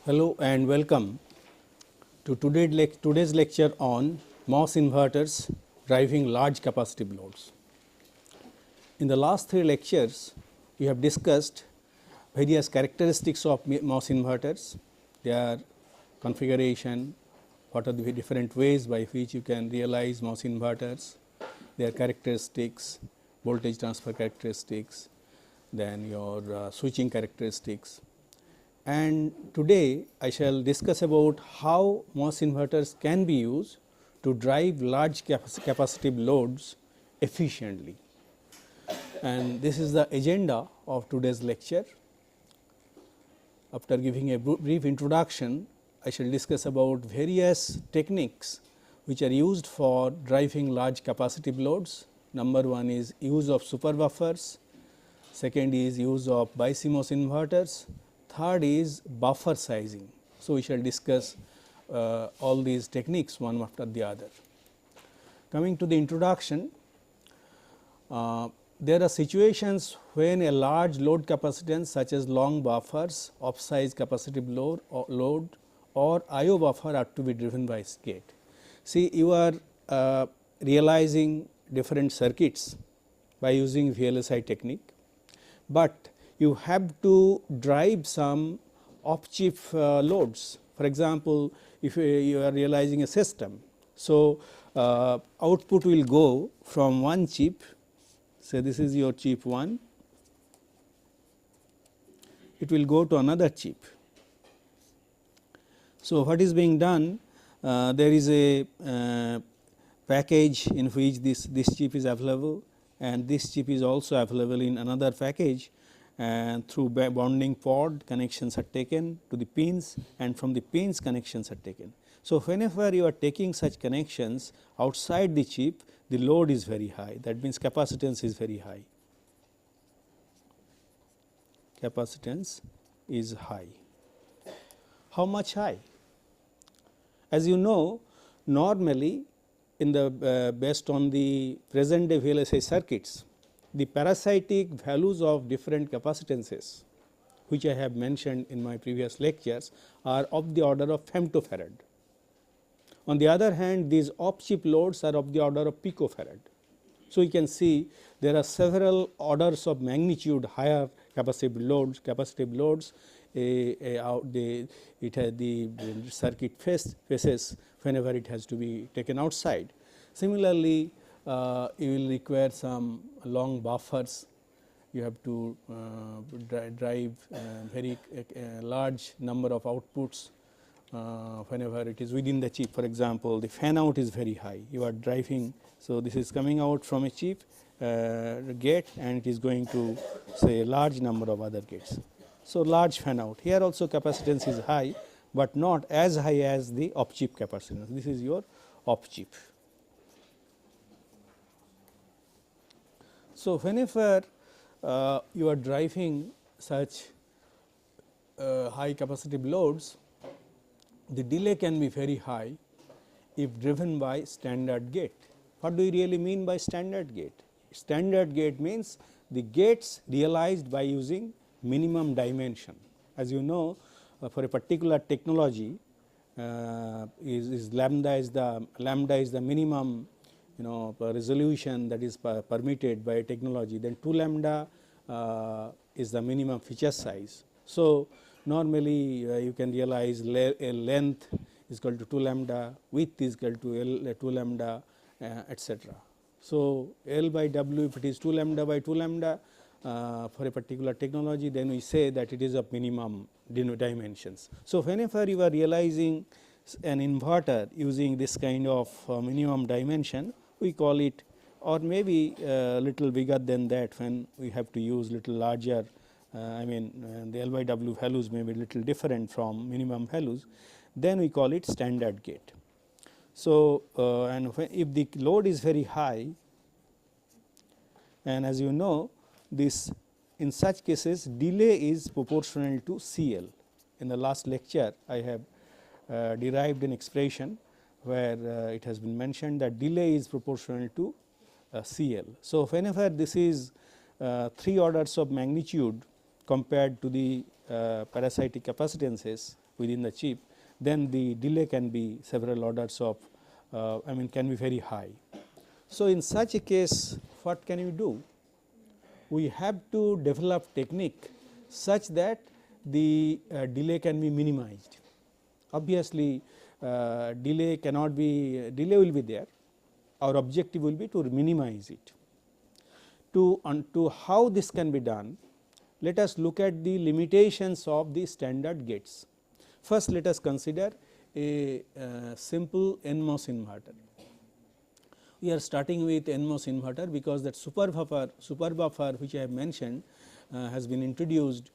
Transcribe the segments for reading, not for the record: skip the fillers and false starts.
Hello and welcome to today's lecture on MOS inverters driving large capacitive loads. In the last three lectures, we have discussed various characteristics of MOS inverters, their configuration, what are the different ways by which you can realize MOS inverters, their characteristics, voltage transfer characteristics, then your switching characteristics. And today I shall discuss about how MOS inverters can be used to drive large capacitive loads efficiently. And this is the agenda of today's lecture. After giving a brief introduction, I shall discuss about various techniques which are used for driving large capacitive loads. Number one is use of super buffers, second is use of BiMOS inverters, third is buffer sizing. So, we shall discuss all these techniques one after the other. Coming to the introduction, there are situations when a large load capacitance such as long buffers, off size capacitive load or IO buffer are to be driven by gate. See, you are realizing different circuits by using VLSI technique, but you have to drive some off chip loads. For example, if you are realizing a system, so output will go from one chip. Say this is your chip 1, it will go to another chip. So, what is being done? There is a package in which this chip is available, and this chip is also available in another package, and through bonding pod connections are taken to the pins, and from the pins connections are taken. So, whenever you are taking such connections outside the chip, the load is very high, that means capacitance is very high. Capacitance is high. How much high? As you know, normally in the based on the present day VLSI circuits, the parasitic values of different capacitances, which I have mentioned in my previous lectures, are of the order of femtofarad. On the other hand, these off chip loads are of the order of picofarad. So, you can see there are several orders of magnitude higher capacitive loads. The circuit faces whenever it has to be taken outside. Similarly, you will require some long buffers. You have to drive very large number of outputs whenever it is within the chip. For example, the fan out is very high, you are driving. So, this is coming out from a chip gate, and it is going to say a large number of other gates. So, large fan out. Here also capacitance is high, but not as high as the off chip capacitance. This is your off chip. So, whenever you are driving such high capacitive loads, the delay can be very high if driven by standard gate. What do you really mean by standard gate? Standard gate means the gates realized by using minimum dimension. As you know, for a particular technology, lambda is the minimum resolution that is permitted by a technology, then 2 lambda is the minimum feature size. So, normally you can realize length is equal to 2 lambda, width is equal to 2 lambda, etc. So, L by W, if it is 2 lambda by 2 lambda for a particular technology, then we say that it is of minimum dimensions. So, whenever you are realizing an inverter using this kind of minimum dimension, we call it, or maybe little bigger than that when we have to use little larger, the L by W values may be little different from minimum values, then we call it standard gate. So, and if the load is very high, and as you know, this in such cases delay is proportional to CL. In the last lecture, I have derived an expression where it has been mentioned that delay is proportional to CL. So, whenever this is 3 orders of magnitude compared to the parasitic capacitances, within the chip, then the delay can be several orders of can be very high. So, in such a case what can you do? We have to develop technique such that the delay can be minimized. Obviously, delay cannot be, delay will be there, our objective will be to minimize it. To how this can be done, let us look at the limitations of the standard gates. First, let us consider a simple NMOS inverter. We are starting with NMOS inverter because that super buffer which I have mentioned has been introduced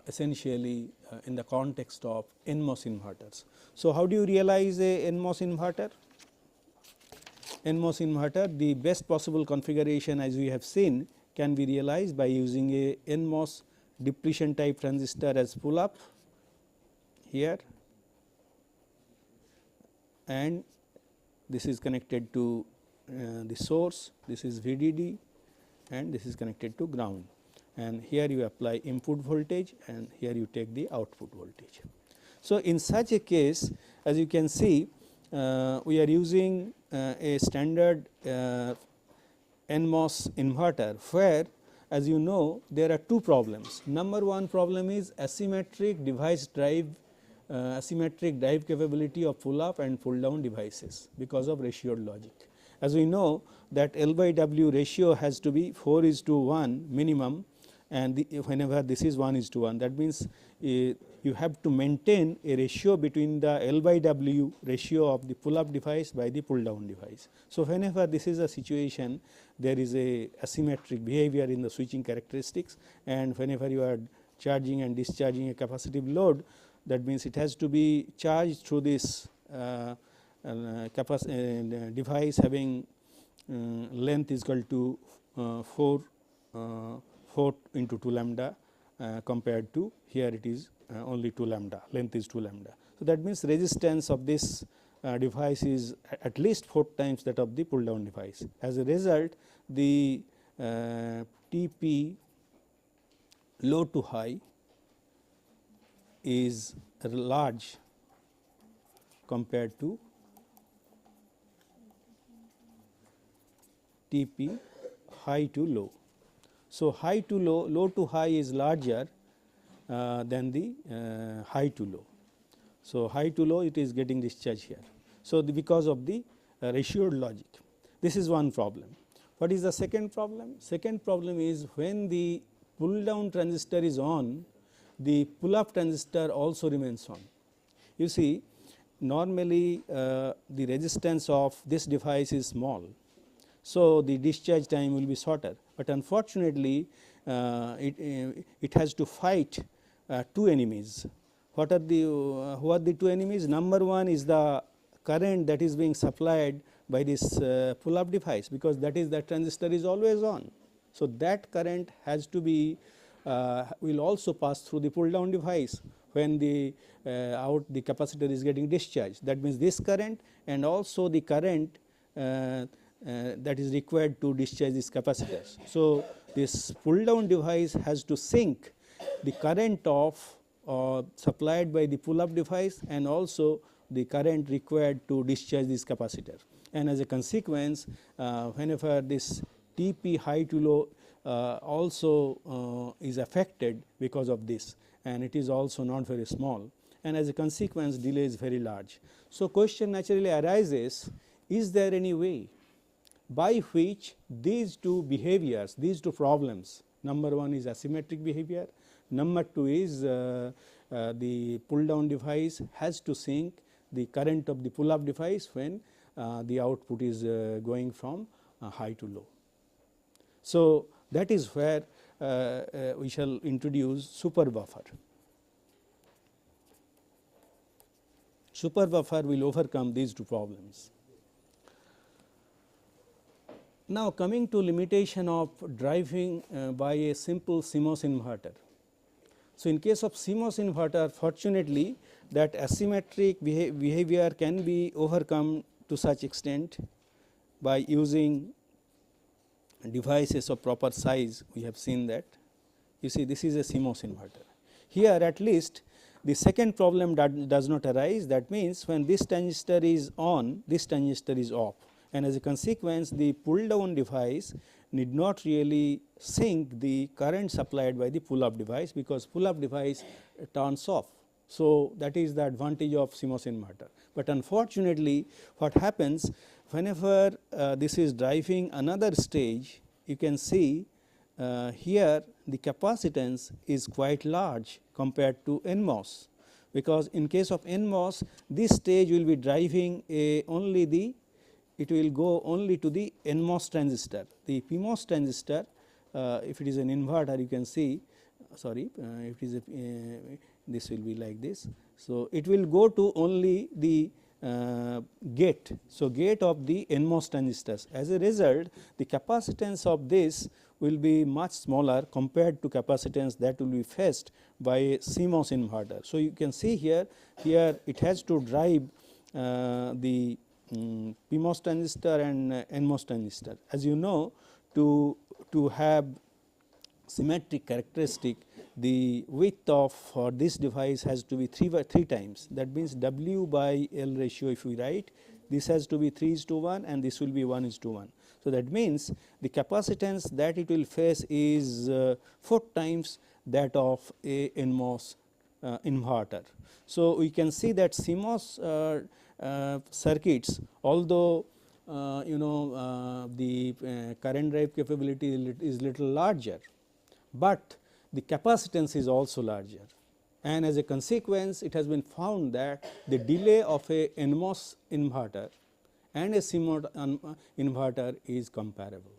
essentially in the context of NMOS inverters. So, how do you realize a NMOS inverter? NMOS inverter, the best possible configuration as we have seen can be realized by using a NMOS depletion type transistor as pull up here, and this is connected to the source, this is VDD and this is connected to ground, and here you apply input voltage and here you take the output voltage. So, in such a case, as you can see, we are using a standard NMOS inverter, where as you know there are two problems. Number one problem is asymmetric device drive, asymmetric drive capability of pull up and pull down devices because of ratioed logic. As we know that L by W ratio has to be 4:1 minimum, and whenever this is 1:1, that means you have to maintain a ratio between the L by W ratio of the pull up device by the pull down device. So, whenever this is a situation, there is a asymmetric behavior in the switching characteristics, and whenever you are charging and discharging a capacitive load, that means it has to be charged through this device having length is equal to 4 into 2 lambda compared to here it is only 2 lambda, length is 2 lambda. So, that means resistance of this device is at least 4 times that of the pull down device. As a result, the TP low to high is large compared to TP high to low. So, high to low, low to high is larger than the high to low. So, high to low it is getting discharged here. So, because of the ratioed logic, this is one problem. What is the second problem? Second problem is when the pull down transistor is on, the pull up transistor also remains on. You see, normally the resistance of this device is small. So, the discharge time will be shorter, but unfortunately it has to fight two enemies. What are the two enemies? Number one is the current that is being supplied by this pull up device, because that transistor is always on. So, that current has to be will also pass through the pull down device when the the capacitor is getting discharged. That means, this current and also the current that is required to discharge these capacitors. So, this pull down device has to sync the current of supplied by the pull up device and also the current required to discharge this capacitor. And as a consequence, whenever this TP high to low also is affected because of this, and it is also not very small, and as a consequence delay is very large. So, question naturally arises, is there any way by which these two behaviors, these two problems, number one is asymmetric behavior, number two is the pull down device has to sync the current of the pull up device when the output is going from high to low. So, that is where we shall introduce super buffer. Super buffer will overcome these two problems. Now, coming to limitation of driving by a simple CMOS inverter. So, in case of CMOS inverter, fortunately that asymmetric behavior can be overcome to such extent by using devices of proper size. We have seen that. You see, this is a CMOS inverter. Here at least the second problem that does not arise, that means when this transistor is on, this transistor is off, and as a consequence the pull down device need not really sink the current supplied by the pull up device, because pull up device turns off. So, that is the advantage of CMOS inverter, but unfortunately what happens whenever this is driving another stage, you can see here the capacitance is quite large compared to NMOS, because in case of NMOS this stage will be driving only the, it will go only to the NMOS transistor. The PMOS transistor, if it is an inverter, you can see, sorry, if it is a, this will be like this. So, it will go to only the gate. So, gate of the NMOS transistors. As a result, the capacitance of this will be much smaller compared to capacitance that will be faced by a CMOS inverter. So, you can see here it has to drive the PMOS transistor and NMOS transistor. As you know, to have symmetric characteristic, the width of this device has to be 3 times, that means W by L ratio. If we write, this has to be 3:1 and this will be 1:1. So, that means the capacitance that it will face is 4 times that of a NMOS inverter. So, we can see that CMOS circuits, although the current drive capability is little larger, but the capacitance is also larger, and as a consequence it has been found that the delay of a NMOS inverter and a CMOS inverter is comparable.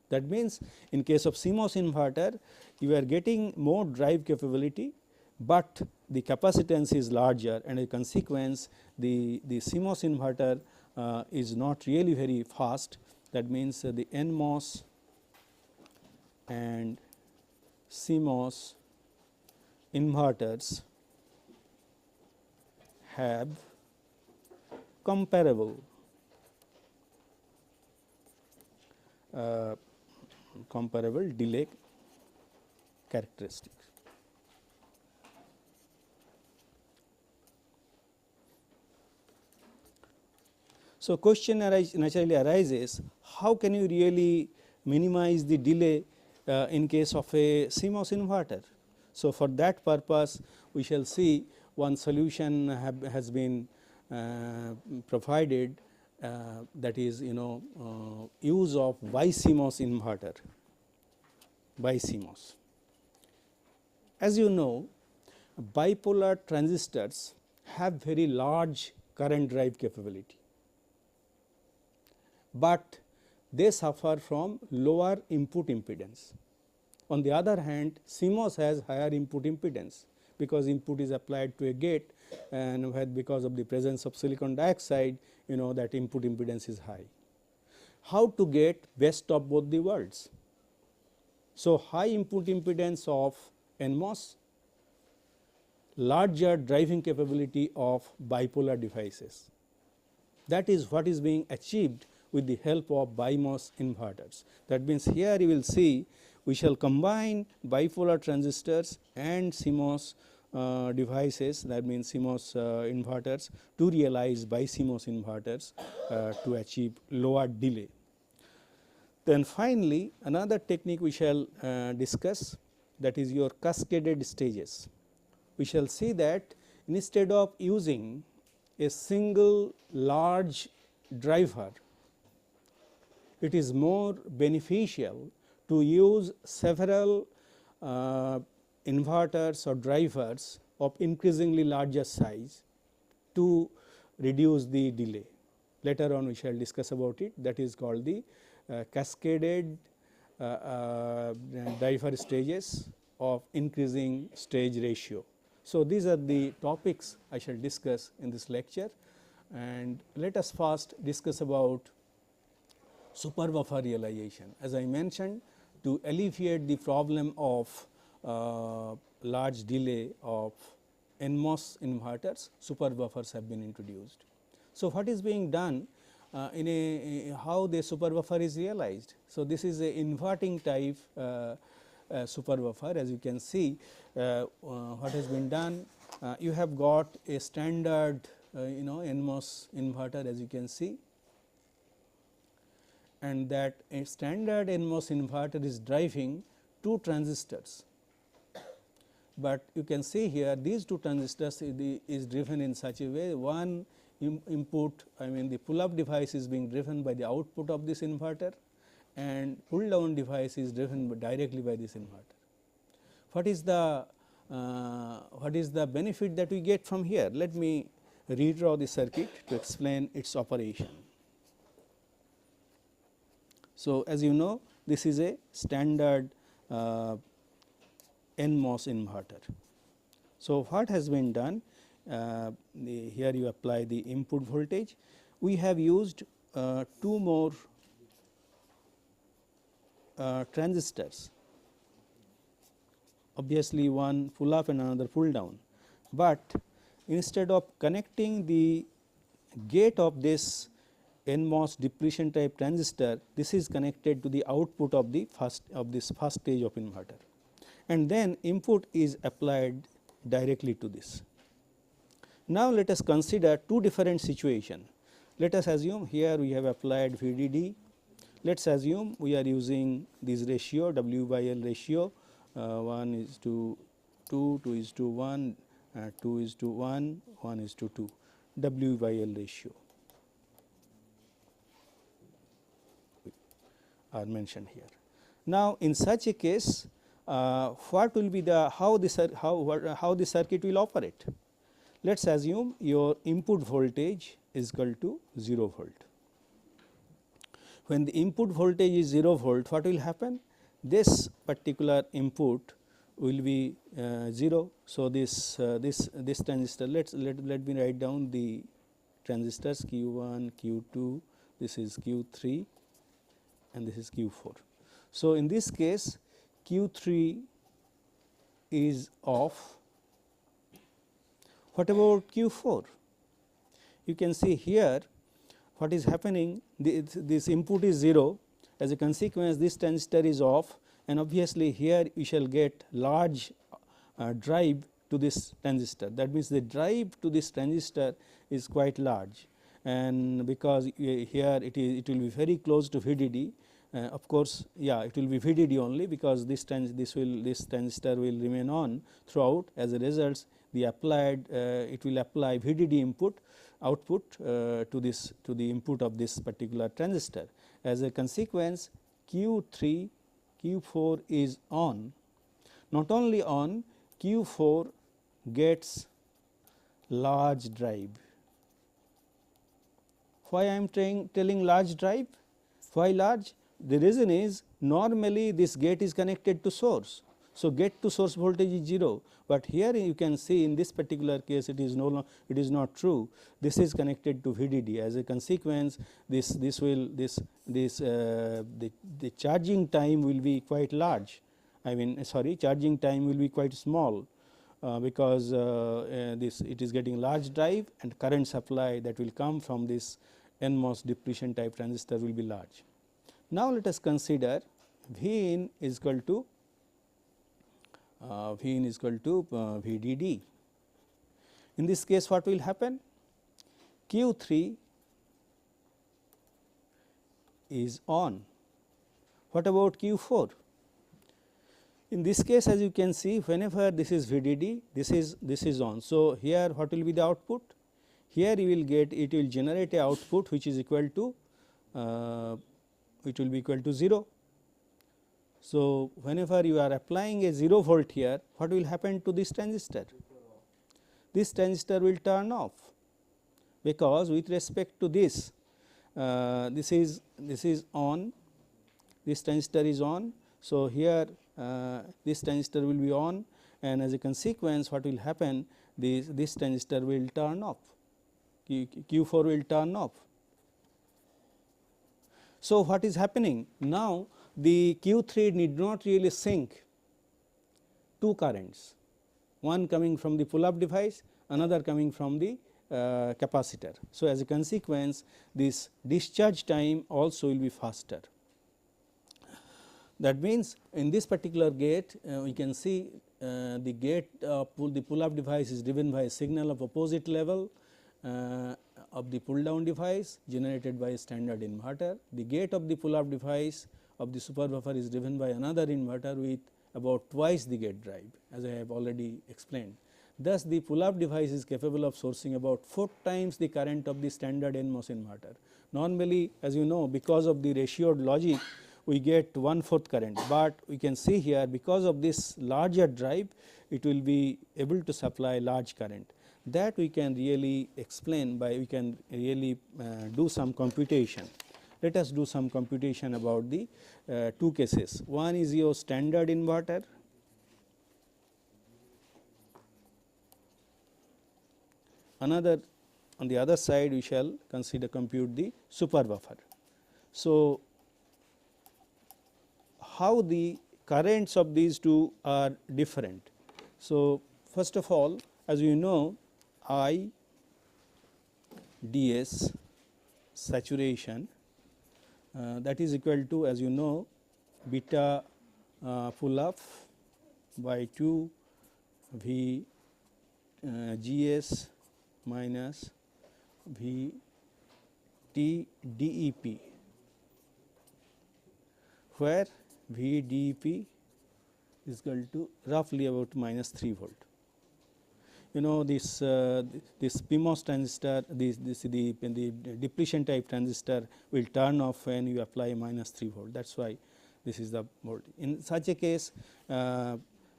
That means, in case of CMOS inverter you are getting more drive capability, but the capacitance is larger, and as a consequence the CMOS inverter is not really very fast. That means, the NMOS and CMOS inverters have comparable delay characteristics. So, question naturally arises, how can you really minimize the delay in case of a CMOS inverter? So, for that purpose we shall see one solution has been provided, that is use of BiCMOS inverter, BiCMOS. As you know, bipolar transistors have very large current drive capability, but they suffer from lower input impedance. On the other hand, CMOS has higher input impedance, because input is applied to a gate, and because of the presence of silicon dioxide, that input impedance is high. How to get best of both the worlds? So, high input impedance of NMOS, larger driving capability of bipolar devices. That is what is being achieved with the help of BiMOS inverters. That means, here you will see we shall combine bipolar transistors and CMOS devices, that means CMOS inverters, to realize BiCMOS inverters to achieve lower delay. Then finally, another technique we shall discuss, that is your cascaded stages. We shall see that instead of using a single large driver, it is more beneficial to use several inverters or drivers of increasingly larger size to reduce the delay. Later on we shall discuss about it, that is called the cascaded driver stages of increasing stage ratio. So, these are the topics I shall discuss in this lecture, and let us first discuss about super buffer realization. As I mentioned, to alleviate the problem of large delay of NMOS inverters, super buffers have been introduced. So, what is being done in how the super buffer is realized? So, this is a inverting type super buffer. As you can see, what has been done, you have got a standard NMOS inverter, as you can see, and that a standard NMOS inverter is driving 2 transistors. But you can see here these 2 transistors is driven in such a way, one input, I mean the pull up device is being driven by the output of this inverter, and pull down device is driven directly by this inverter. What is the benefit that we get from here? Let me redraw the circuit to explain its operation. So, as you know, this is a standard NMOS inverter. So, what has been done? Here you apply the input voltage. We have used 2 more transistors, obviously one pull up and another pull down, but instead of connecting the gate of this NMOS depletion type transistor, this is connected to the output of the first stage of inverter, and then input is applied directly to this. Now, let us consider 2 different situations. Let us assume here we have applied VDD. Let us assume we are using this ratio, W by L ratio, 1 is to 2, 2 is to 1, 2 is to 1, 1 is to 2, W by L ratio are mentioned here. Now, in such a case, what will be the how the circuit will operate? Let us assume your input voltage is equal to 0 volt. When the input voltage is 0 volt, what will happen? This particular input will be 0. So, this transistor, let me write down the transistors Q1, Q2, this is Q3 and this is Q4. So, in this case Q3 is off. What about Q4? You can see here what is happening, this input is 0, as a consequence this transistor is off, and obviously here you shall get large drive to this transistor. That means, the drive to this transistor is quite large, and because here it will be very close to VDD. Of course, yeah, it will be VDD only, because this transistor will remain on throughout. As a result, the applied it will apply VDD output to the input of this particular transistor. As a consequence, Q3, Q4 is on. Not only on, Q4 gets large drive. Why I am telling large drive? Why large? The reason is, normally this gate is connected to source. So, gate to source voltage is 0, but here you can see in this particular case it is not true. This is connected to VDD. As a consequence, the charging time will be quite large. I mean, sorry, charging time will be quite small, because it is getting large drive, and current supply that will come from this NMOS depletion type transistor will be large. Now, let us consider V in is equal to VDD. In this case, what will happen? Q3 is on. What about Q4? In this case, as you can see, whenever this is VDD, this is on. So, here what will be the output? Here you will get, it will generate a output which is equal to it will be equal to 0. So, whenever you are applying a 0 volt here, what will happen to this transistor? This transistor will turn off, because with respect to this, this is on, this transistor is on. So, here this transistor will be on, and as a consequence what will happen, this transistor will turn off, Q4 will turn off. So, what is happening now? The Q3 need not really sink 2 currents, one coming from the pull up device, another coming from the capacitor. So, as a consequence, this discharge time also will be faster. That means, in this particular gate we can see the gate the pull up device is driven by a signal of opposite level of the pull down device generated by a standard inverter. The gate of the pull up device of the super buffer is driven by another inverter with about twice the gate drive, as I have already explained. Thus, the pull up device is capable of sourcing about 4 times the current of the standard NMOS inverter. Normally, as you know, because of the ratioed logic, we get 1/4 current, but we can see here because of this larger drive, it will be able to supply large current. That we can really explain by we can really do some computation. Let us do some computation about the two cases. One is your standard inverter, another on the other side we shall compute the super buffer. So, how the currents of these two are different. So, first of all, as you know, I ds saturation that is equal to, as you know, beta pull up by 2 V gs minus V T dep, where V dep is equal to roughly about minus 3 volt. You know this BiMOS transistor, the depletion type transistor will turn off when you apply minus 3 volt. That is why this is the voltage. In such a case,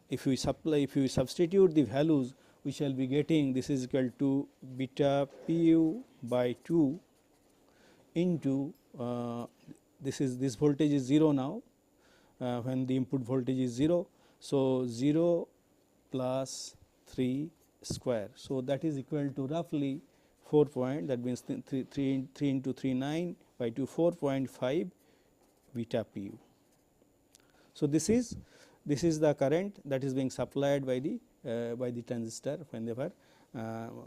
if you substitute the values, we shall be getting this is equal to beta pu by 2 into this voltage is 0 now when the input voltage is 0. So, 0 plus 3 square. So, that is equal to roughly 4 point, that means 3 into 3 9 by 2 4.5 beta pu. So, this is the current that is being supplied by the transistor whenever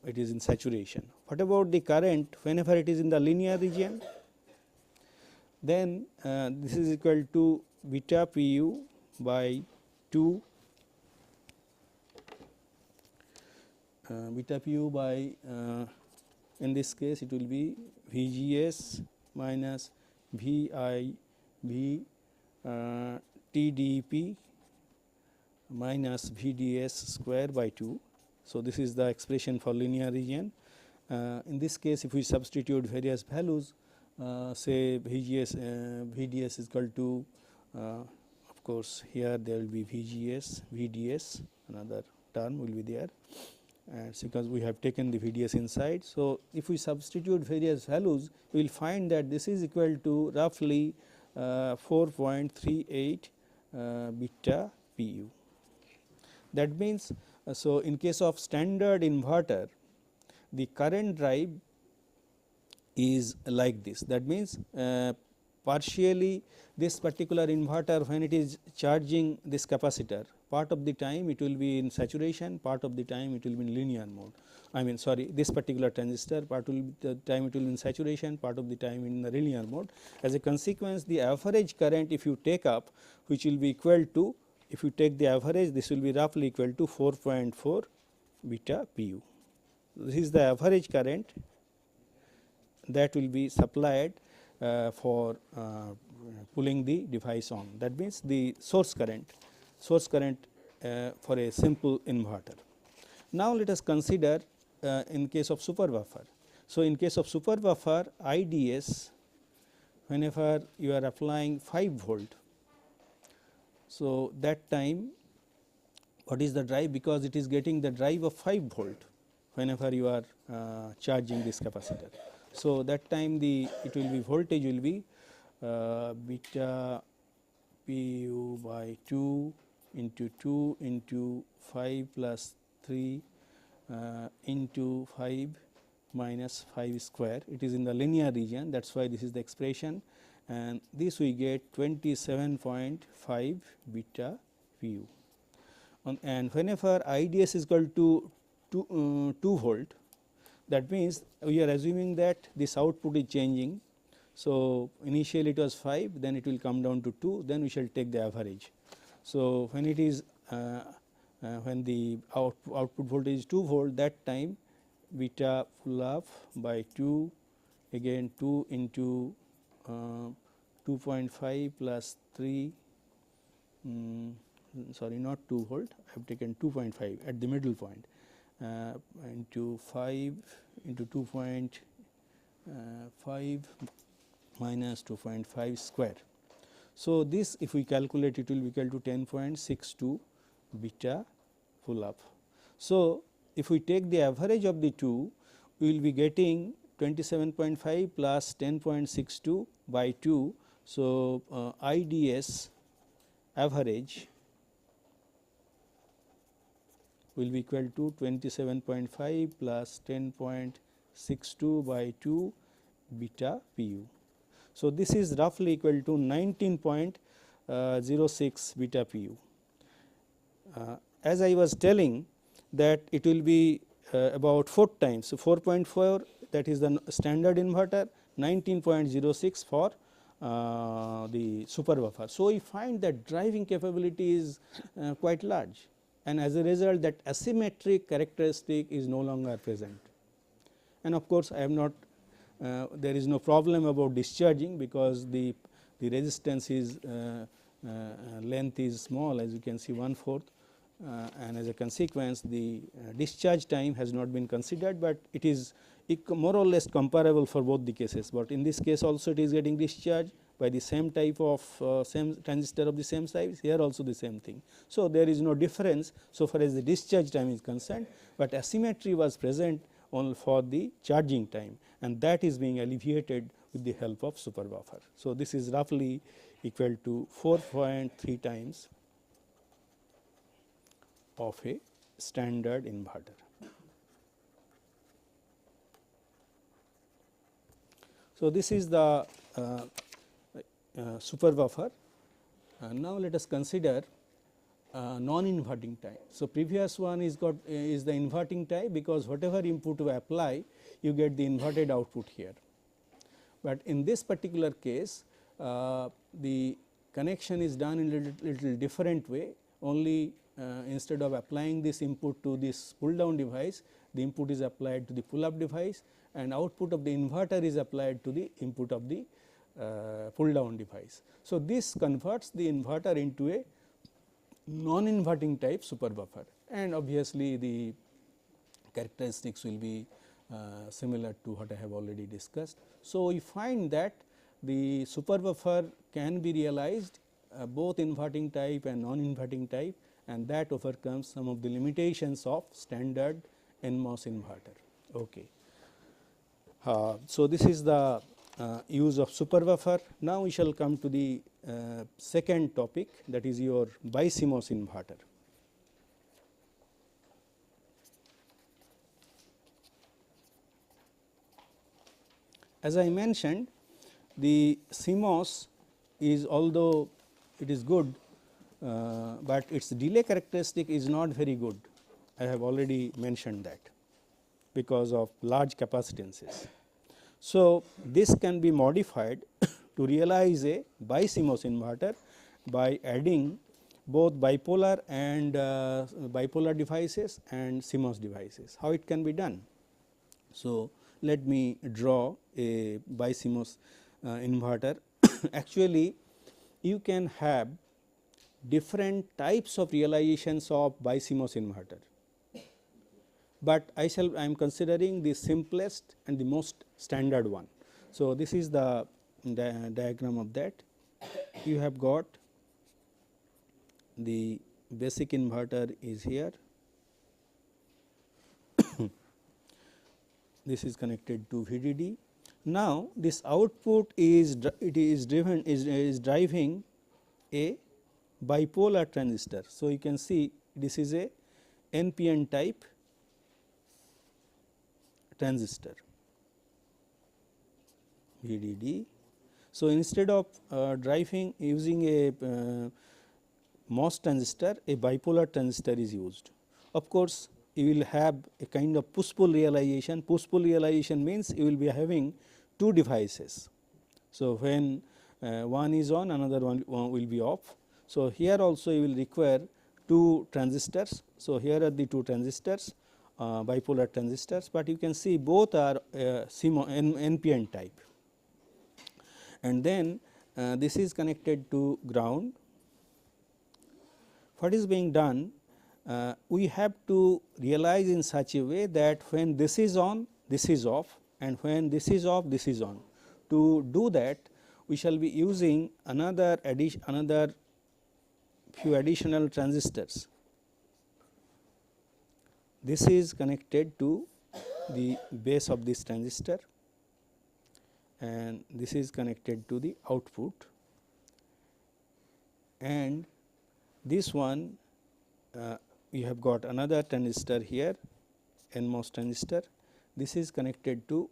it is in saturation. What about the current whenever it is in the linear region? Then this is equal to beta pu by 2 beta pu by in this case it will be VGS minus VI V TDP minus VDS square by 2. So, this is the expression for linear region. In this case, if we substitute various values, say VDS is equal to of course, here there will be VGS, VDS, another term will be there, and because we have taken the VDS inside. So, if we substitute various values, we will find that this is equal to roughly 4.38 beta pu. That means, so in case of standard inverter, the current drive is like this. That means, partially this particular inverter when it is charging this capacitor, part of the time it will be in saturation, part of the time it will be in linear mode. I mean sorry, this particular transistor, part will be the time it will be in saturation, part of the time in the linear mode. As a consequence, the average current if you take up, which will be equal to, if you take the average, this will be roughly equal to 4.4 beta pu. This is the average current that will be supplied for pulling the device on. That means, the source current for a simple inverter. Now, let us consider in case of super buffer. So, in case of super buffer IDS, whenever you are applying 5 volt, so that time what is the drive, because it is getting the drive of 5 volt whenever you are charging this capacitor. So, that time it will be voltage will be beta pu by 2 into 5 plus 3 into 5 minus 5 square. It is in the linear region, that is why this is the expression, and this we get 27.5 beta pu. And whenever IDS is equal to 2 volt, that means we are assuming that this output is changing. So, initially it was 5, then it will come down to 2, then we shall take the average. So, when it is when the output voltage is 2 volt, that time beta pull up by 2, again 2 into 2.5 plus 3, sorry, not 2 volt, I have taken 2.5 at the middle point, into 5 into 2.5 minus 2.5 square. So, this if we calculate, it will be equal to 10.62 beta pull up. So, if we take the average of the two, we will be getting 27.5 plus 10.62 by 2. So, IDS average will be equal to 27.5 plus 10.62 by 2 beta pu. So, this is roughly equal to 19.06 beta pu. As I was telling that it will be about 4 times. So, 4.4, that is the standard inverter, 19.06 for the super buffer. So, we find that driving capability is quite large, and as a result that asymmetric characteristic is no longer present. And of course, I am not there is no problem about discharging, because the resistance is length is small, as you can see 1/4, and as a consequence the discharge time has not been considered, but it is more or less comparable for both the cases. But in this case also it is getting discharged by the same type of same transistor of the same size, here also the same thing. So, there is no difference so far as the discharge time is concerned, but asymmetry was present only for the charging time, and that is being alleviated with the help of super buffer. So, this is roughly equal to 4.3 times of a standard inverter. So, this is the super buffer. Now, let us consider non-inverting type. So, previous one is the inverting type, because whatever input you apply you get the inverted output here. But in this particular case the connection is done in a little different way, only instead of applying this input to this pull down device, the input is applied to the pull up device, and output of the inverter is applied to the input of the pull down device. So, this converts the inverter into a non-inverting type super buffer, and obviously the characteristics will be similar to what I have already discussed. So, we find that the super buffer can be realized both inverting type and non-inverting type, and that overcomes some of the limitations of standard MOS inverter. Okay. So, this is the use of super buffer. Now, we shall come to the second topic, that is your BiMOS inverter. As I mentioned, the CMOS is, although it is good, but its delay characteristic is not very good. I have already mentioned that, because of large capacitances. So, this can be modified to realize a BiMOS inverter by adding both bipolar and bipolar devices and CMOS devices. How it can be done? So, let me draw a BiMOS inverter. Actually, you can have different types of realizations of BiMOS inverter, but I am considering the simplest and the most standard one. So, this is the diagram of that. You have got the basic inverter is here. This is connected to VDD. Now, this output is driving a bipolar transistor. So, you can see this is a NPN type transistor VDD. So, instead of driving using a MOS transistor, a bipolar transistor is used. Of course, you will have a kind of push pull realization. Push pull realization means you will be having two devices. So, when one is on, another one will be off. So, here also you will require two transistors. So, here are the two transistors, bipolar transistors, but you can see both are NPN type, and then this is connected to ground. What is being done? We have to realize in such a way that when this is on, this is off, and when this is off, this is on. To do that, we shall be using another few additional transistors. This is connected to the base of this transistor, and this is connected to the output, and this one we have got another transistor here, NMOS transistor. This is connected to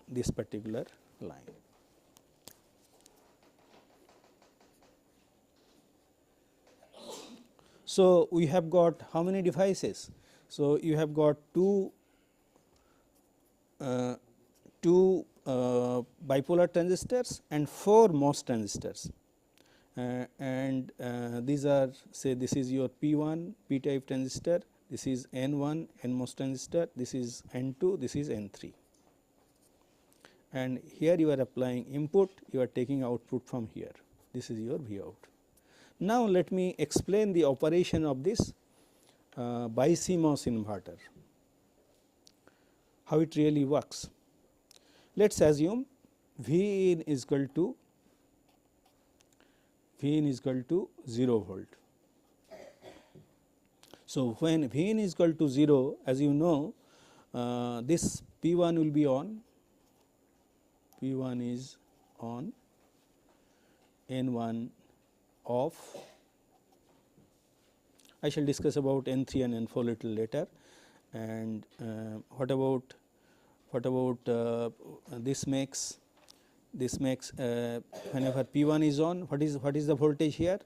this particular line. So, we have got how many devices? So, you have got two bipolar transistors and 4 MOS transistors, and these are, say, this is your P1 P type transistor, this is N1 NMOS transistor, this is N2, this is N3, and here you are applying input, you are taking output from here, this is your V out. Now, let me explain the operation of this BiMOS inverter, how it really works. Let us assume V in is equal to 0 volt. So, when V in is equal to 0, as you know, this P1 will be on, P1 is on, N1 off. I shall discuss about N3 and N4 little later, and what about this makes whenever P1 is on, what is the voltage here?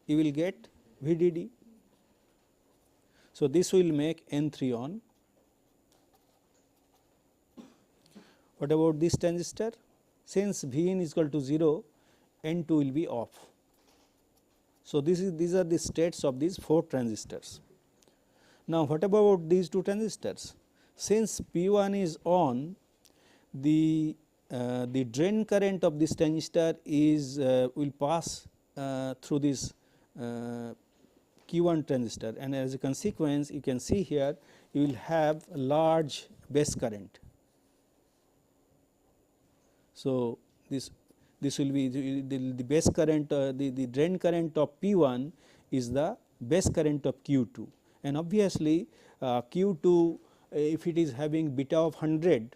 You will get VDD. So, this will make N3 on. What about this transistor? Since Vin is equal to 0, N2 will be off. So, these are the states of these 4 transistors. Now, what about these 2 transistors? Since P1 is on, the drain current of this transistor is will pass through this Q1 transistor, and as a consequence, you can see here you will have a large base current. So, this will be the base current, the drain current of P1 is the base current of Q2, and obviously Q2, if it is having beta of 100,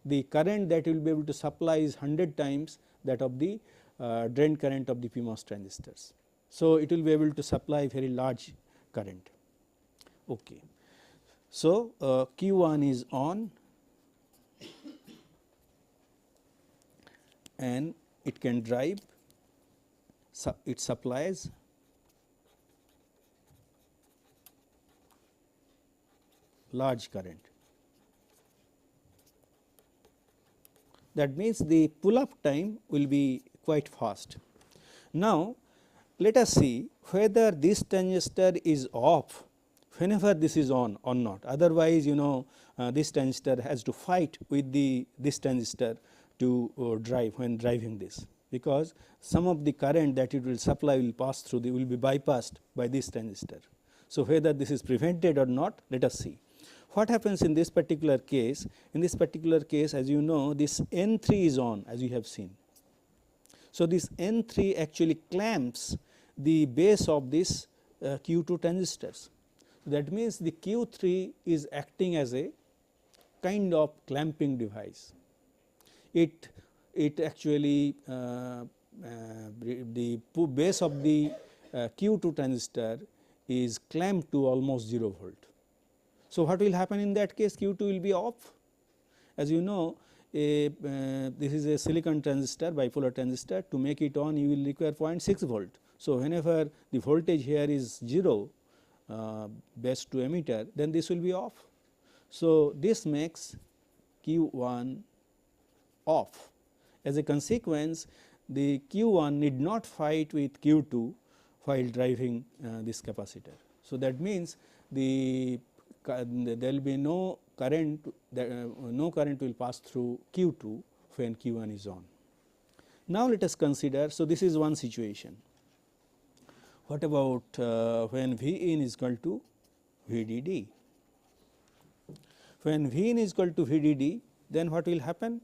the current that will be able to supply is 100 times that of the drain current of the PMOS transistors. So, it will be able to supply very large current. Okay. So, Q1 is on, and it can drive, it supplies large current. That means, the pull up time will be quite fast. Now, let us see whether this transistor is off whenever this is on or not. Otherwise, you know, this transistor has to fight with this transistor to drive when driving this, because some of the current that it will supply will pass through, will be bypassed by this transistor. So, whether this is prevented or not, let us see. What happens in this particular case? In this particular case, as you know, this N3 is on, as you have seen. So, this N3 actually clamps the base of this Q2 transistors. That means, the Q3 is acting as a kind of clamping device. It actually the base of the Q2 transistor is clamped to almost 0 volt. So, what will happen in that case? Q2 will be off. As you know, this is a silicon transistor, bipolar transistor. To make it on, you will require 0.6 volt. So, whenever the voltage here is 0, base to emitter, then this will be off. So, this makes Q1 off. As a consequence, the Q1 need not fight with Q2, while driving this capacitor. So, that means there will be no current no current will pass through Q2 when Q1 is on. Now, let us consider, so this is one situation. What about when V in is equal to VDD? When V in is equal to VDD, then what will happen?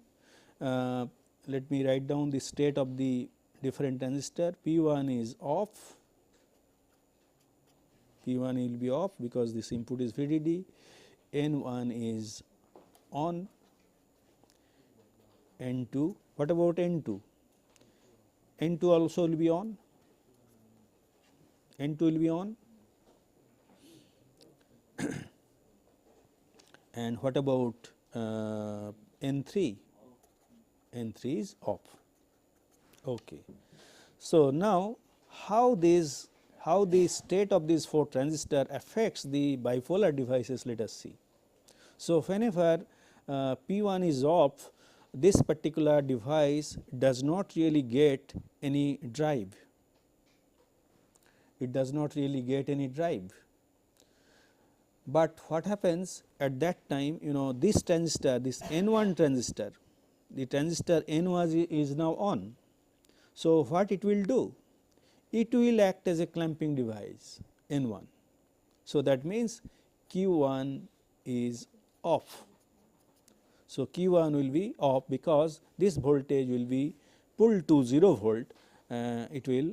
Let me write down the state of the different transistor. P1 is off, P1 will be off because this input is VDD, N1 is on, N2, what about N2? N2 also will be on, N2 will be on. And what about N3? N3 is off. Okay. So, now how the state of these 4 transistor affects the bipolar devices, let us see. So, whenever P1 is off, this particular device does not really get any drive, it does not really get any drive. But what happens at that time, this transistor, this N1 transistor, the transistor N1 is now on. So, what it will do? It will act as a clamping device N1. So, that means Q1 is off. So, Q1 will be off because this voltage will be pulled to 0 volt, it will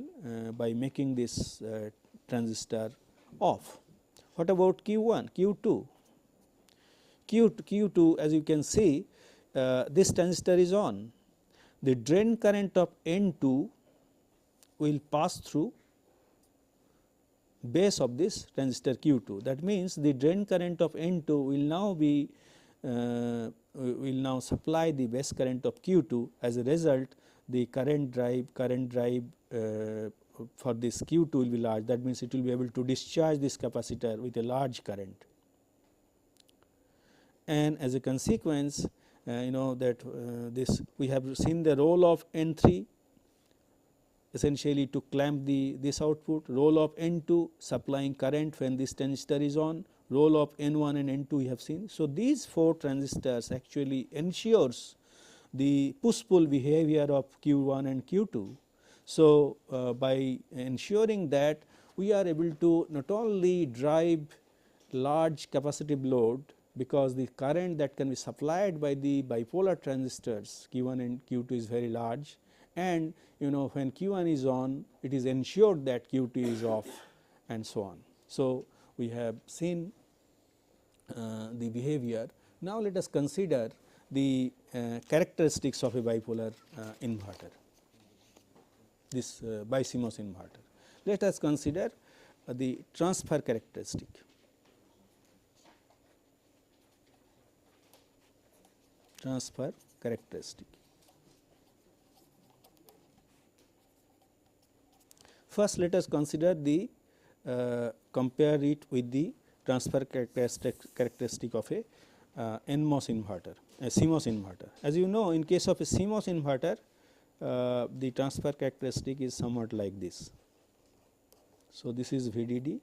by making this transistor off. What about Q1, Q2? Q2, as you can see, this transistor is on. The drain current of N2 will pass through base of this transistor Q2. That means, the drain current of N2 will now be will now supply the base current of Q2. As a result, the current drive for this Q2 will be large. That means, it will be able to discharge this capacitor with a large current, and as a consequence, that this we have seen the role of N3 essentially to clamp this output, role of N2 supplying current when this transistor is on, role of N1 and N2 we have seen. So, these 4 transistors actually ensures the push pull behavior of Q1 and Q2. So, by ensuring that, we are able to not only drive large capacitive load, because the current that can be supplied by the bipolar transistors Q1 and Q2 is very large, and when Q1 is on, it is ensured that Q2 is off, and so on. So, we have seen the behavior. Now, let us consider the characteristics of a bipolar inverter, this BiMOS inverter. Let us consider the transfer characteristic. Transfer characteristic. First, let us consider the compare it with the transfer characteristic of a NMOS inverter, a CMOS inverter. As you know, in case of a CMOS inverter, the transfer characteristic is somewhat like this. So, this is VDD,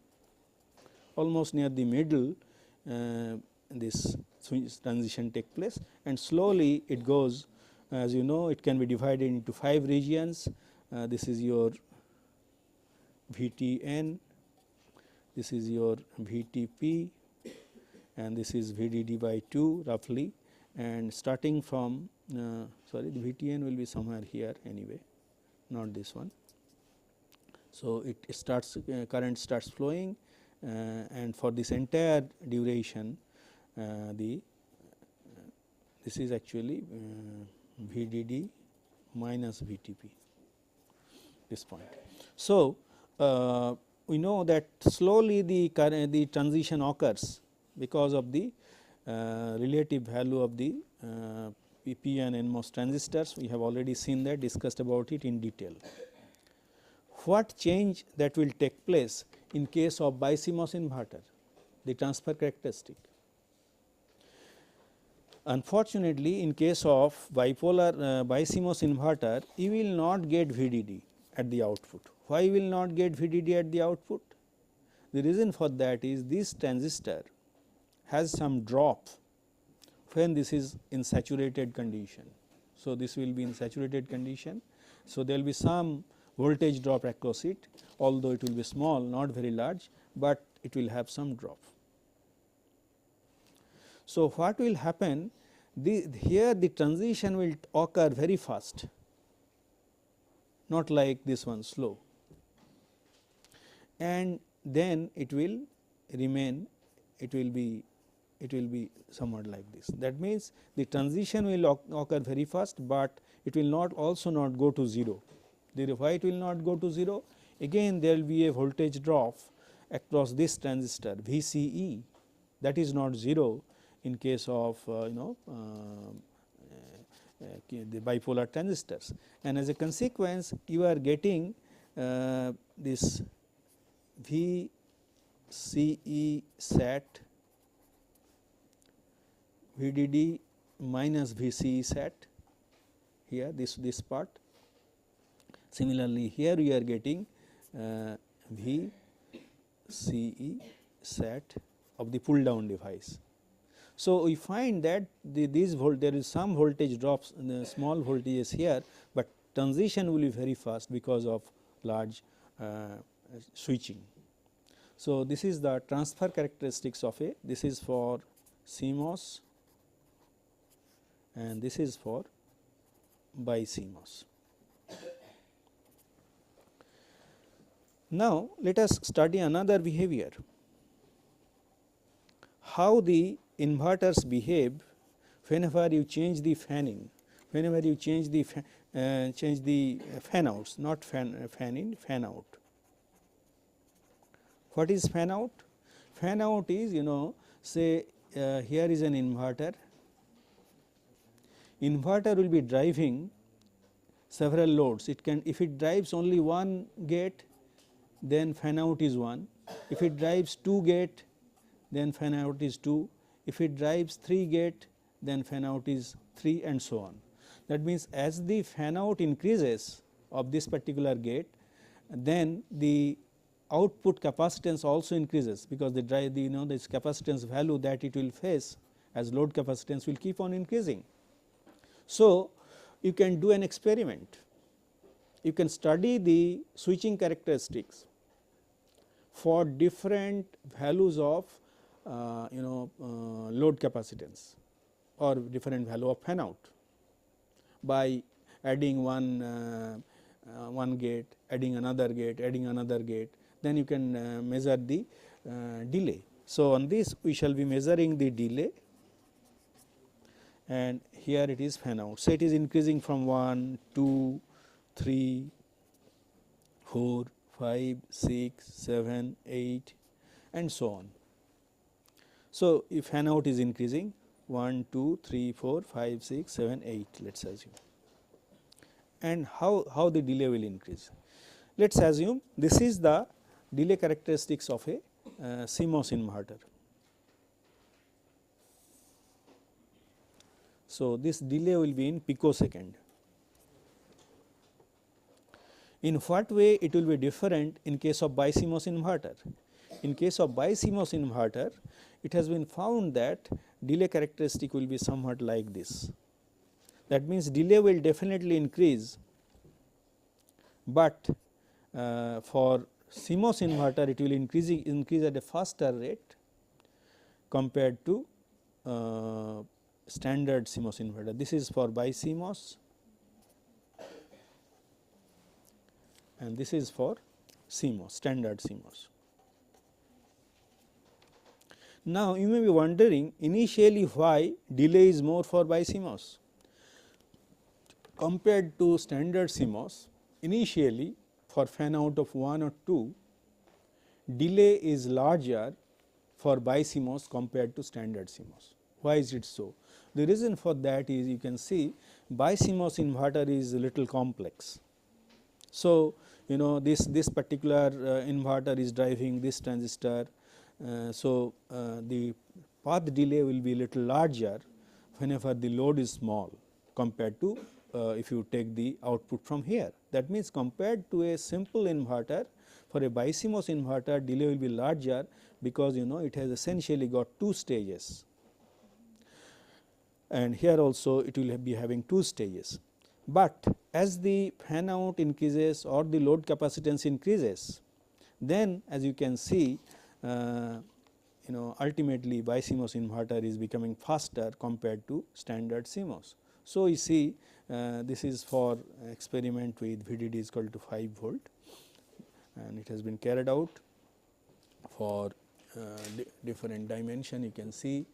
almost near the middle this switch transition take place, and slowly it goes, as you know, it can be divided into 5 regions. This is your VTN, this is your VTP, and this is VDD by 2 roughly, and starting from sorry, the VTN will be somewhere here anyway, not this one. So, it starts current starts flowing, and for this entire duration this is actually VDD minus VTP, this point. So, we know that slowly the transition occurs because of the relative value of the P and NMOS transistors. We have already seen that, discussed about it in detail. What change that will take place in case of BiMOS inverter, the transfer characteristic? Unfortunately, in case of bipolar BiMOS inverter, you will not get VDD. at the output. Why will not get VDD at the output? The reason for that is this transistor has some drop when this is in saturated condition. So, this will be in saturated condition. So, there will be some voltage drop across it, although it will be small, not very large, but it will have some drop. So, what will happen, here the transition will occur very fast, not like this one slow, and then it will remain, it will be somewhat like this. That means, the transition will occur very fast, but it will not also not go to 0. Why it will not go to 0? Again there will be a voltage drop across this transistor VCE, that is not 0 in case of the bipolar transistors, and as a consequence you are getting this VCE sat VDD minus VCE sat here, this part. Similarly, here we are getting VCE sat of the pull down device. So, we find that there is some voltage drops in the small voltages here, but transition will be very fast because of large switching. So, this is the transfer characteristics of this is for CMOS and this is for BiCMOS. Now, let us study another behavior, how the inverters behave whenever you change the fanning, whenever you change the fan outs, not fan in, fan out. What is fan out? Fan out is, say here is an inverter. Inverter will be driving several loads. It can, if it drives only one gate, then fan out is 1. If it drives 2 gate, then fan out is 2. If it drives 3 gate, then fan out is 3, and so on. That means, as the fan out increases of this particular gate, then the output capacitance also increases, because the drive this capacitance value that it will face as load capacitance will keep on increasing. So, you can do an experiment, you can study the switching characteristics for different values of load capacitance or different value of fan out by adding one gate, adding another gate, adding another gate, then you can measure the delay. So, on this we shall be measuring the delay, and here it is fan out. So, it is increasing from 1, 2, 3, 4, 5, 6, 7, 8 and so on. So, if fan out is increasing 1, 2, 3, 4, 5, 6, 7, 8, let us assume, and how the delay will increase. Let us assume this is the delay characteristics of a CMOS inverter. So, this delay will be in picosecond. In what way it will be different in case of BiCMOS inverter? In case of BiCMOS inverter, it has been found that delay characteristic will be somewhat like this. That means, delay will definitely increase, but for CMOS inverter it will increase at a faster rate compared to standard CMOS inverter. This is for BiCMOS and this is for CMOS, standard CMOS. Now, you may be wondering initially why delay is more for BiCMOS compared to standard CMOS. Initially, for fan out of 1 or 2, delay is larger for BiCMOS compared to standard CMOS. Why is it so? The reason for that is, you can see BiCMOS inverter is a little complex. So, this particular inverter is driving this transistor. So, the path delay will be little larger whenever the load is small compared to if you take the output from here. That means, compared to a simple inverter, for a BiCMOS inverter delay will be larger, because it has essentially got 2 stages, and here also it will be having 2 stages. But as the fan out increases or the load capacitance increases, then as you can see, ultimately BiCMOS inverter is becoming faster compared to standard CMOS. So, you see this is for experiment with VDD is equal to 5 volt, and it has been carried out for different dimension. You can see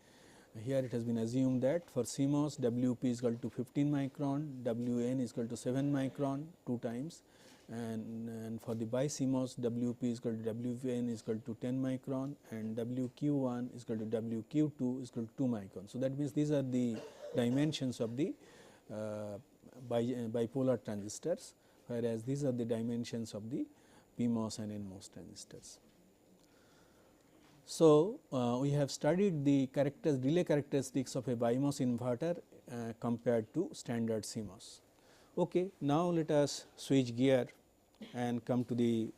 here it has been assumed that for CMOS WP is equal to 15 micron, WN is equal to 7 micron 2 times, and for the BiCMOS WP is equal to WN is equal to 10 micron, and WQ1 is equal to WQ2 is equal to 2 micron. So, that means these are the dimensions of the bipolar transistors, whereas these are the dimensions of the PMOS and NMOS transistors. So, we have studied the delay characteristics of a BiMOS inverter compared to standard CMOS. Okay, now let us switch gear and come to the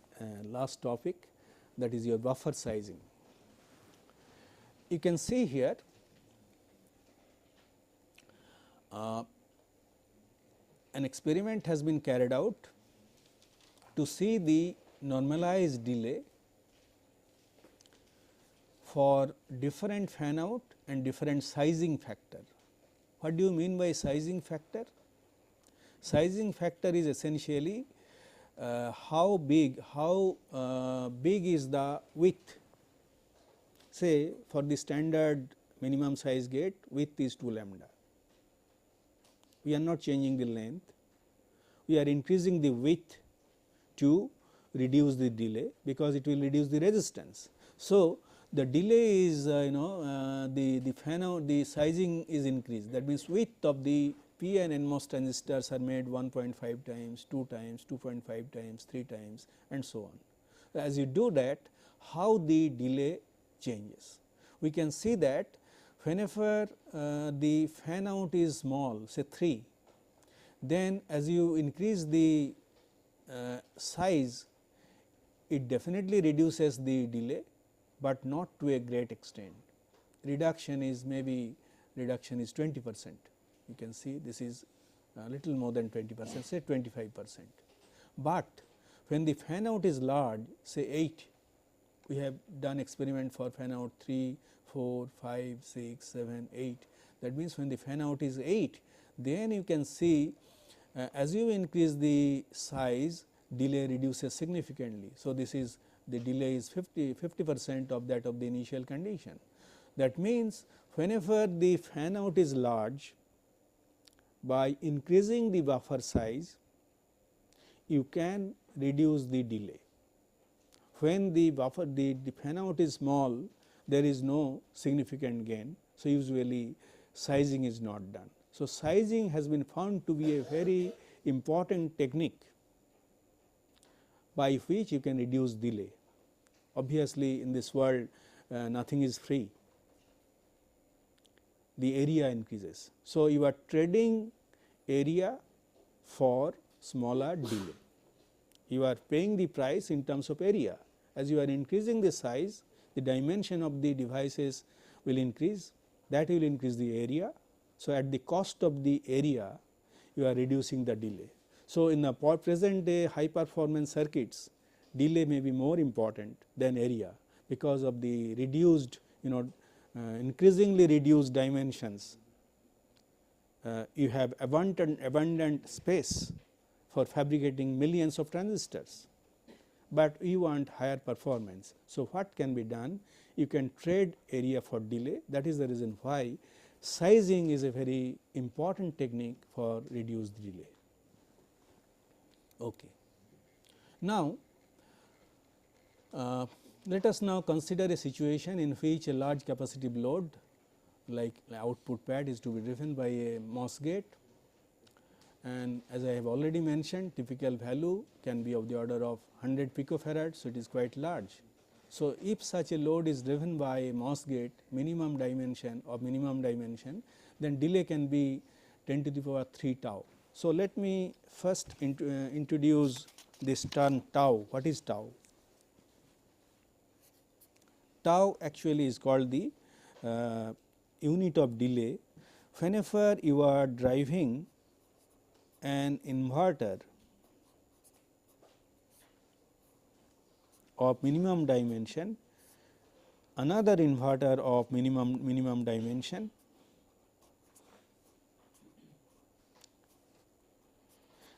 last topic, that is your buffer sizing. You can see here an experiment has been carried out to see the normalized delay for different fan out and different sizing factor. What do you mean by sizing factor? Sizing factor is essentially how big is the width. Say for the standard minimum size gate, width is 2 lambda. We are not changing the length, we are increasing the width to reduce the delay, because it will reduce the resistance. So, the delay is the fan out, the sizing is increased, that means width of the P and NMOS transistors are made 1.5 times, 2 times, 2.5 times, 3 times, and so on. As you do that, how the delay changes? We can see that whenever the fan out is small, say 3, then as you increase the size, it definitely reduces the delay, but not to a great extent. Reduction is 20%. You can see this is a little more than 20%, say 25%. But when the fan out is large, say 8, we have done experiment for fan out 3, 4, 5, 6, 7, 8. That means when the fan out is 8, then you can see as you increase the size, delay reduces significantly. So, this is the delay is 50% of that of the initial condition. That means whenever the fan out is large, by increasing the buffer size, you can reduce the delay. When the fan out is small, there is no significant gain. So, usually sizing is not done. So, sizing has been found to be a very important technique by which you can reduce delay. Obviously, in this world nothing is free, the area increases. So, you are trading area for smaller delay, you are paying the price in terms of area. As you are increasing the size, the dimension of the devices will increase, that will increase the area. So, at the cost of the area, you are reducing the delay. So, in the present day high performance circuits, delay may be more important than area, because of the reduced increasingly reduced dimensions. You have abundant space for fabricating millions of transistors, but you want higher performance. So, what can be done? You can trade area for delay. That is the reason why sizing is a very important technique for reduced delay. Okay. Now, let us now consider a situation in which a large capacitive load like output pad is to be driven by a MOS gate, and as I have already mentioned, typical value can be of the order of 100 picofarad. So, it is quite large. So, if such a load is driven by a MOS gate minimum dimension, then delay can be 10 to the power 3 tau. So, let me first introduce this term tau. What is tau? Tau actually is called the unit of delay. Whenever you are driving an inverter of minimum dimension, another inverter of minimum dimension,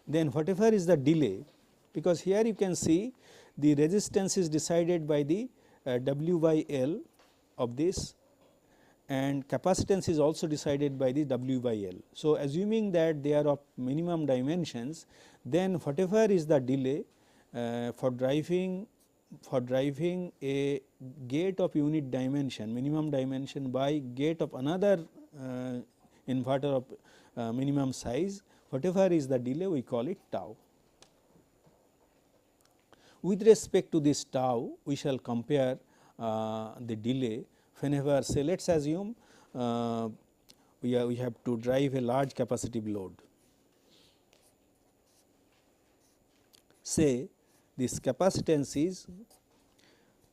then whatever is the delay, because here you can see the resistance is decided by the W by L of this, and capacitance is also decided by the W by L. So, assuming that they are of minimum dimensions, then whatever is the delay for driving a gate of unit dimension, minimum dimension, by gate of another inverter of minimum size, whatever is the delay, we call it tau. With respect to this tau, we shall compare the delay whenever, say, let us assume we have to drive a large capacitive load. Say this capacitance is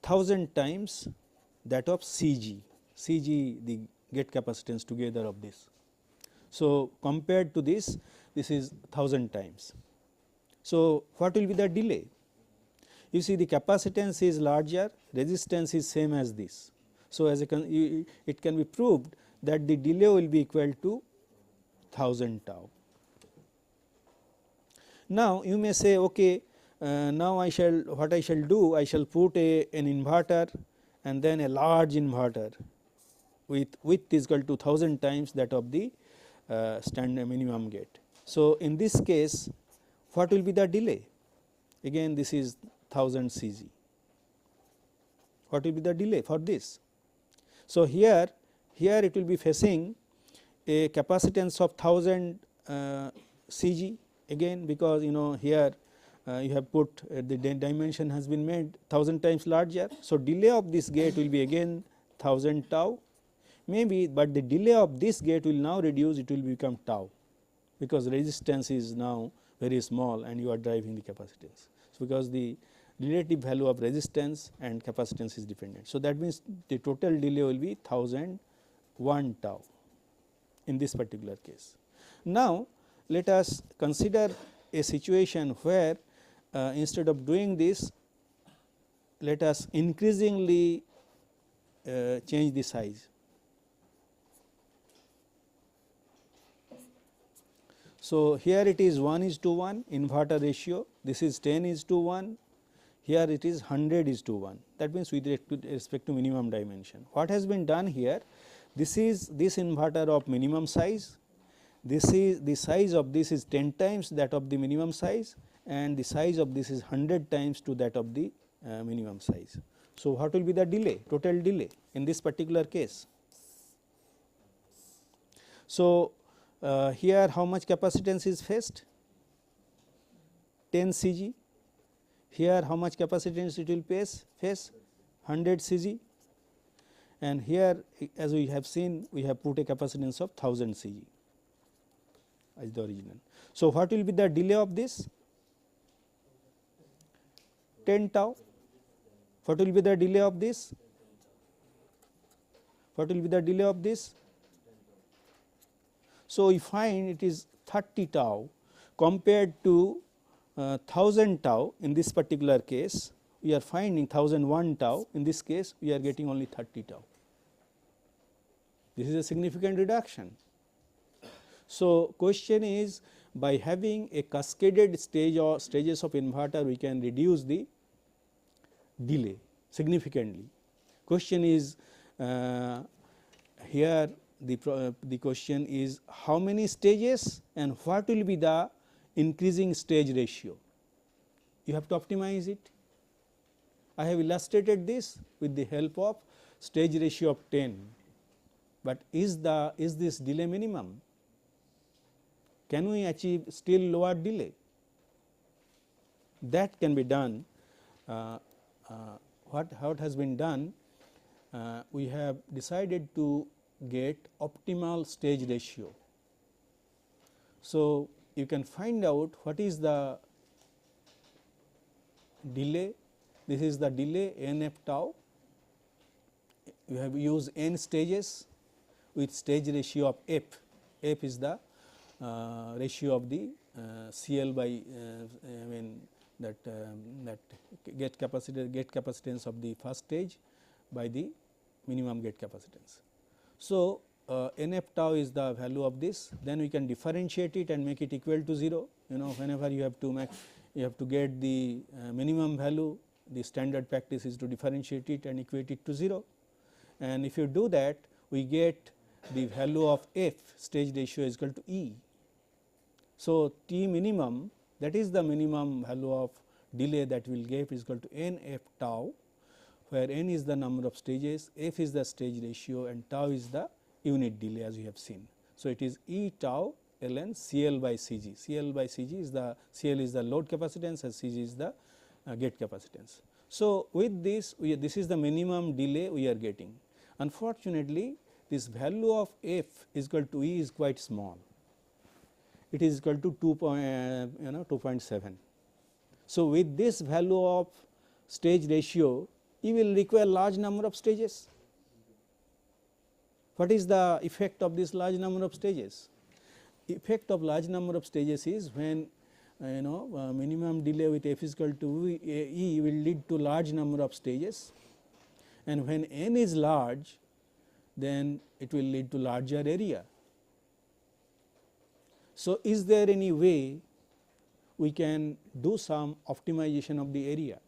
1000 times that of Cg, the gate capacitance together of this. So, compared to this is 1000 times. So, what will be the delay? You see, the capacitance is larger, resistance is same as this. So, as it can be proved that the delay will be equal to 1000 tau. Now, you may say, okay, now I shall do, I shall put an inverter and then a large inverter with width is equal to 1000 times that of the standard minimum gate. So, in this case, what will be the delay? Again, this is 1000 Cg. What will be the delay for this? So, here it will be facing a capacitance of 1000 Cg, again, because here you have put the dimension has been made 1000 times larger. So, delay of this gate will be again 1000 tau maybe, but the delay of this gate will now reduce, it will become tau, because resistance is now very small and you are driving the capacitance. So, because the relative value of resistance and capacitance is dependent. So, that means the total delay will be 1001 tau in this particular case. Now, let us consider a situation where instead of doing this, let us increasingly change the size. So, here it is 1:1 inverter ratio, this is 10:1, here it is 100:1, that means with respect to minimum dimension. What has been done here? This is this inverter of minimum size, this is the size of this is 10 times that of the minimum size, and the size of this is 100 times to that of the minimum size. So, what will be the delay, total delay in this particular case? So, here how much capacitance is faced? 10 Cg. Here how much capacitance it will face 100 Cg, and here as we have seen we have put a capacitance of 1000 Cg as the original. So, what will be the delay of this? 10 tau. What will be the delay of this? What will be the delay of this? So, we find it is 30 tau compared to 1000 tau. In this particular case we are finding 1001 tau, in this case we are getting only 30 tau. This is a significant reduction. So, question is, by having a cascaded stage or stages of inverter, we can reduce the delay significantly. Question is here the question is how many stages and what will be the increasing stage ratio. You have to optimize it. I have illustrated this with the help of stage ratio of 10, but is this delay minimum? Can we achieve still lower delay? That can be done. What has been done? We have decided to get optimal stage ratio. So, you can find out what is the delay. This is the delay nf tau. You have used n stages with stage ratio of f. F is the ratio of the CL by I mean that gate capacitance of the first stage by the minimum gate capacitance. So, nf tau is the value of this, then we can differentiate it and make it equal to 0. You know, whenever you have to get the minimum value, the standard practice is to differentiate it and equate it to 0, and if you do that, we get the value of f stage ratio is equal to E. So, T minimum, that is the minimum value of delay that will give, is equal to n f tau, where n is the number of stages, f is the stage ratio, and tau is the unit delay as we have seen. So, it is E tau ln CL by Cg. CL by Cg is the, CL is the load capacitance and Cg is the gate capacitance. So, with this this is the minimum delay we are getting. Unfortunately, this value of f is equal to E is quite small. It is equal to 2.7. So, with this value of stage ratio, you will require large number of stages. What is the effect of this large number of stages? Effect of large number of stages is when minimum delay with f is equal to E will lead to large number of stages, and when n is large, then it will lead to larger area. So, is there any way we can do some optimization of the area?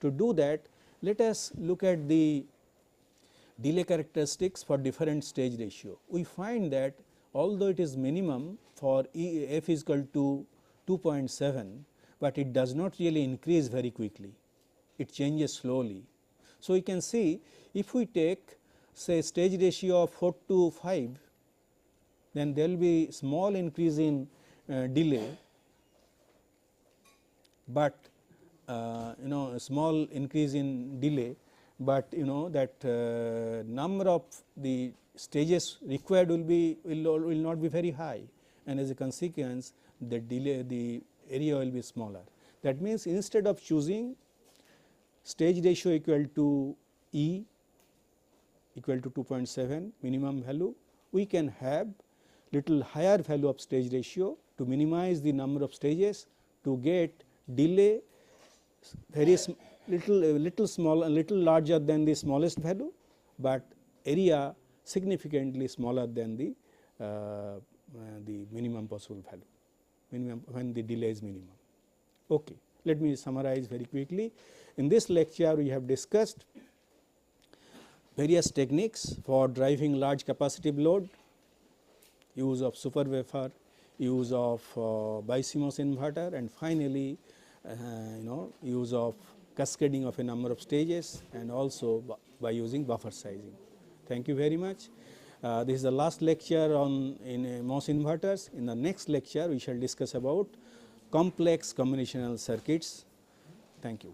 To do that, let us look at the delay characteristics for different stage ratio. We find that although it is minimum for f is equal to 2.7, but it does not really increase very quickly, it changes slowly. So, we can see if we take say stage ratio of 4 to 5, then there will be small increase in delay, but small increase in delay, but that number of the stages required will not be very high, and as a consequence the delay, the area will be smaller. That means, instead of choosing stage ratio equal to E equal to 2.7 minimum value, we can have little higher value of stage ratio to minimize the number of stages, to get delay very little small and little larger than the smallest value, but area significantly smaller than the minimum possible value, minimum when the delay is minimum. Okay. Let me summarize very quickly. In this lecture, we have discussed various techniques for driving large capacitive load, use of super wafer, use of BiMOS inverter, and finally use of cascading of a number of stages, and also by using buffer sizing. Thank you very much. This is the last lecture on MOS inverters. In the next lecture, we shall discuss about complex combinational circuits. Thank you.